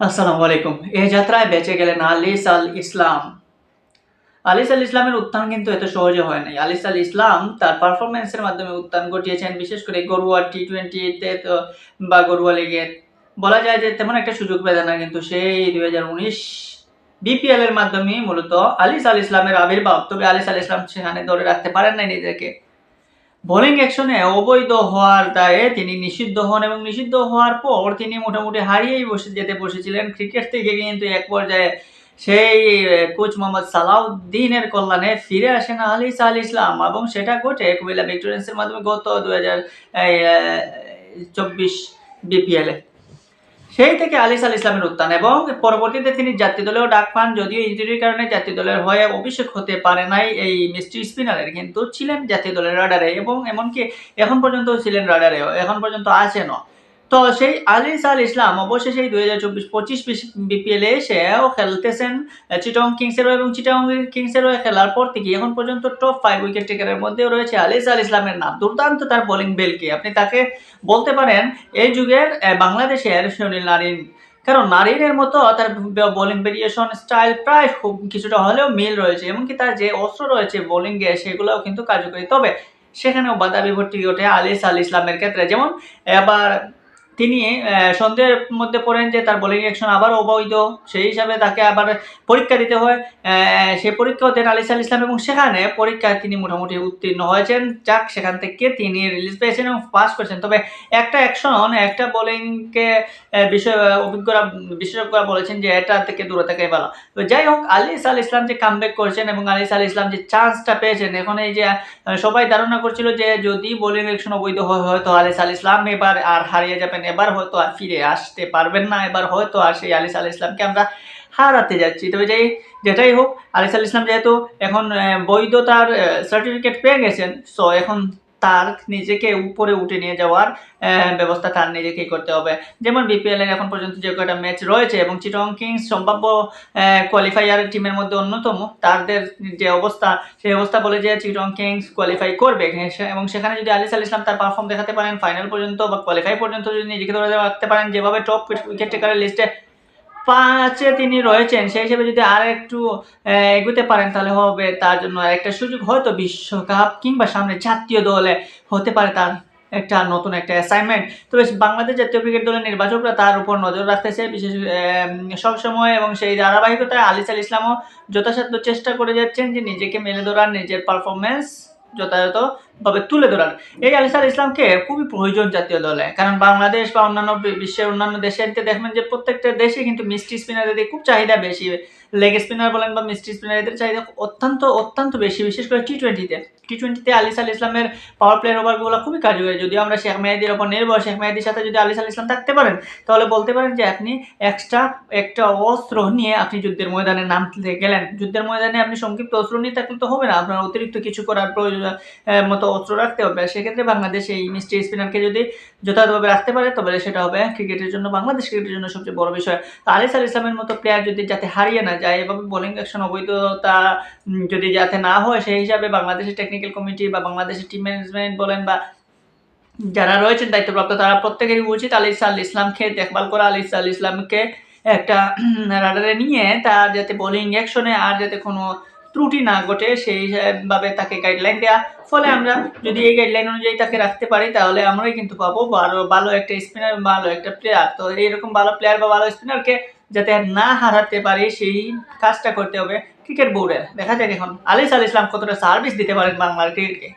আসসালামু আলাইকুম। এ যাত্রায় বেঁচে গেলেন আলিস আল ইসলাম। আলিস আল ইসলামের উত্থান কিন্তু এত সহজে হয় নাই। আলিস আল ইসলাম তার পারফরম্যান্সের মাধ্যমে উত্থান ঘটিয়েছেন। বিশেষ করে ঘরোয়া টি-20 তে তো বা ঘরোয়া লিগে বলা যায় যে তেমন একটা সুযোগ পেলেন না, কিন্তু সেই 2019 বিপিএল এর মাধ্যমে মূলত আলিস আল ইসলামের আবির্ভাব। তবে আলিস আল ইসলাম সেখানে ধরে রাখতে পারেন নাই নিজেকে। বোলিং অ্যাকশনে অবৈধ হওয়ার দায়ে তিনি নিষিদ্ধ হন এবং নিষিদ্ধ হওয়ার পর তিনি মোটামুটি হারিয়েই বসেছিলেন। ক্রিকেট থেকে কিন্তু এক পর্যায়ে সেই কোচ মোহাম্মদ সালাউদ্দিনের কল্যাণে ফিরে আসেন আলিস আল ইসলাম এবং সেটা ঘটে কুমিল্লা ভিক্টোরিয়ান্সের মাধ্যমে গত 2024 বিপিএলে। সেই থেকে আলিস আল ইসলামের উত্থান এবং পরবর্তীতে তিনি জাতীয় দলেও ডাক পান, যদিও ইনজুরির কারণে জাতীয় দলের হয়ে অভিষেক হতে পারে নাই এই মিস্ট্রি স্পিনারের, কিন্তু ছিলেন জাতীয় দলের রাডারে এবং এমনকি এখন পর্যন্ত ছিলেন রাডারেও, এখন পর্যন্ত আছেনও। তো সেই আলিস আল ইসলাম অবশেষে 2024-25 বিপিএলে এসেও খেলতেছেন চিটাগং কিংসের এবং চিটাগং কিংসের হয়ে খেলার পর থেকে এখন পর্যন্ত টপ 5 উইকেট টেকারের মধ্যেও রয়েছে আলিস আল ইসলামের নাম। দুর্দান্ত তার বোলিং বেলকি, আপনি তাকে বলতে পারেন এই যুগের বাংলাদেশের সুনীল নারিন। কারণ নারিনের মতো তার বোলিং ভেরিয়েশন স্টাইল প্রায় খুব কিছুটা হলেও মিল রয়েছে, এমনকি তার যে অস্ত্র রয়েছে বোলিংয়ে সেগুলোও কিন্তু কার্যকরী। তবে সেখানেও বাধা বিপত্তি ঘটে আলিস আল ইসলামের ক্ষেত্রে। যেমন এবার তিনি সন্দেহের মধ্যে পড়েন যে তার বোলিং অ্যাকশন আবার অবৈধ, সেই হিসাবে তাকে আবার পরীক্ষা দিতে হয়। সেই পরীক্ষাও দেন আলিস আল ইসলাম এবং সেখানে পরীক্ষায় তিনি মোটামুটি উত্তীর্ণ হয়েছেন। যাক, সেখান থেকে তিনি রিলিজ পেয়েছেন এবং পাস করেছেন। তবে একটা অ্যাকশন, একটা বোলিংকে বিশেষজ্ঞরা বলেছেন যে এটা থেকে দূরে থাকাই ভালো। তো যাই হোক, আলিস আল ইসলাম যে কামব্যাক করছেন এবং আলিস আল ইসলাম যে চান্সটা পেয়েছেন, এখন এই যে সবাই ধারণা করছিল যে যদি বোলিং অ্যাকশন অবৈধ হয় হয়তো আলিস আল ইসলাম এবার আর হারিয়ে যাবেন, এবার হয়তো আর ফিরে আসতে পারবেন না, এবার হয়তো আর সেই আলিস আল ইসলামকে আমরা হারাতে যাচ্ছি। তবে যেটাই হোক, আলিস আল ইসলাম যেহেতু এখন বৈধতার সার্টিফিকেট পেয়ে গেছেন, সো এখন তার নিজেকে উপরে উঠে নিয়ে যাওয়ার ব্যবস্থা তার নিজেকেই করতে হবে। যেমন বিপিএল এর এখন পর্যন্ত যে কয়টা ম্যাচ রয়েছে এবং চিটাগং কিংস সম্ভাব্য কোয়ালিফায়ার টিমের মধ্যে অন্যতম, তাদের যে অবস্থা সেই অবস্থা বলে যে চিটাগং কিংস কোয়ালিফাই করবে এবং সেখানে যদি আলিস আল ইসলাম তার পারফর্ম দেখাতে পারেন ফাইনাল পর্যন্ত বা কোয়ালিফাই পর্যন্ত যদি নিজেকে ধরে রাখতে পারেন, যেভাবে টপ উইকেট টেকারের লিস্টে 5-এ তিনি রয়েছেন, সেই হিসেবে যদি আর একটু এগোতে পারেন তাহলে হবে তার জন্য একটা সুযোগ, হয়তো বিশ্বকাপ কিংবা সামনে জাতীয় দলে হতে পারে তার একটা নতুন একটা অ্যাসাইনমেন্ট। তবে বাংলাদেশ জাতীয় ক্রিকেট দলের নির্বাচকরা তার উপর নজর রাখতেছে বিশেষ সবসময়, এবং সেই ধারাবাহিকতায় আলিস আল ইসলামও যথাসাধ্য চেষ্টা করে যাচ্ছেন যে নিজেকে মেলে ধরার, নিজের পারফরমেন্স যথাযথভাবে তুলে ধরার। এই আলিস আল ইসলামকে খুবই প্রয়োজন জাতীয় দলে, কারণ বাংলাদেশ বা অন্যান্য বিশ্বের অন্যান্য দেশে দেখবেন যে প্রত্যেকটা দেশে কিন্তু মিস্ট্রি স্পিনারদের খুব চাহিদা বেশি। লেগ স্পিনার বলেন বা মিস্ট্রি স্পিনারদের চাহিদা অত্যন্ত বেশি, বিশেষ করে টি-20তে আলিস আল ইসলামের পাওয়ার প্লের ওভারগুলো খুবই কার্যকরী। যদিও আমরা শেখ মেহেদীর ওপর নির্ভর, শেখ মেহেদীর সাথে যদি আলিস আল ইসলাম থাকতে পারেন তাহলে বলতে পারেন যে আপনি এক্সট্রা একটা অস্ত্র নিয়ে আপনি যুদ্ধের ময়দানে নামতে গেলেন। যুদ্ধের ময়দানে আপনি সংক্ষিপ্ত অস্ত্র নিয়ে থাকলে তো হবে না, আপনার অতিরিক্ত কিছু করার প্রয়োজন মতো অস্ত্র রাখতে হবে। সেক্ষেত্রে বাংলাদেশ এই মিস্ট্রি স্পিনারকে যদি যথাযথভাবে রাখতে পারে তবে সেটা হবে ক্রিকেটের জন্য, বাংলাদেশ ক্রিকেটের জন্য সবচেয়ে বড় বিষয়। তো আলিস আল ইসলামের মতো প্লেয়ার যদি যাতে হারিয়ে না যায়, এভাবে বোলিং অ্যাকশন অবৈধতা যদি যাতে না হয়, সেই হিসাবে বাংলাদেশের টেকনিক্যাল কমিটি বা বাংলাদেশের টিম ম্যানেজমেন্ট বলেন বা যারা রয়েছেন দায়িত্বপ্রাপ্ত, তারা প্রত্যেকেরই উচিত আলিস আল ইসলামকে দেখভাল করা, আলিস আল ইসলামকে একটা রাডারে নিয়ে তার যাতে বোলিং অ্যাকশনে আর যাতে কোনো ত্রুটি না ঘটে সেইভাবে তাকে গাইডলাইন দেওয়া। ফলে আমরা যদি এই গাইডলাইন অনুযায়ী তাকে রাখতে পারি তাহলে আমরাই কিন্তু পাবো ভালো একটা স্পিনার, ভালো একটা প্লেয়ার। তো এইরকম ভালো প্লেয়ার বা ভালো স্পিনারকে যাতে না হারাতে পারি সেই কাজটা করতে হবে ক্রিকেট বোর্ডের। দেখা যাক এখন আলিস আল ইসলাম কতটা সার্ভিস দিতে পারেন বাংলার ক্রিকেটকে।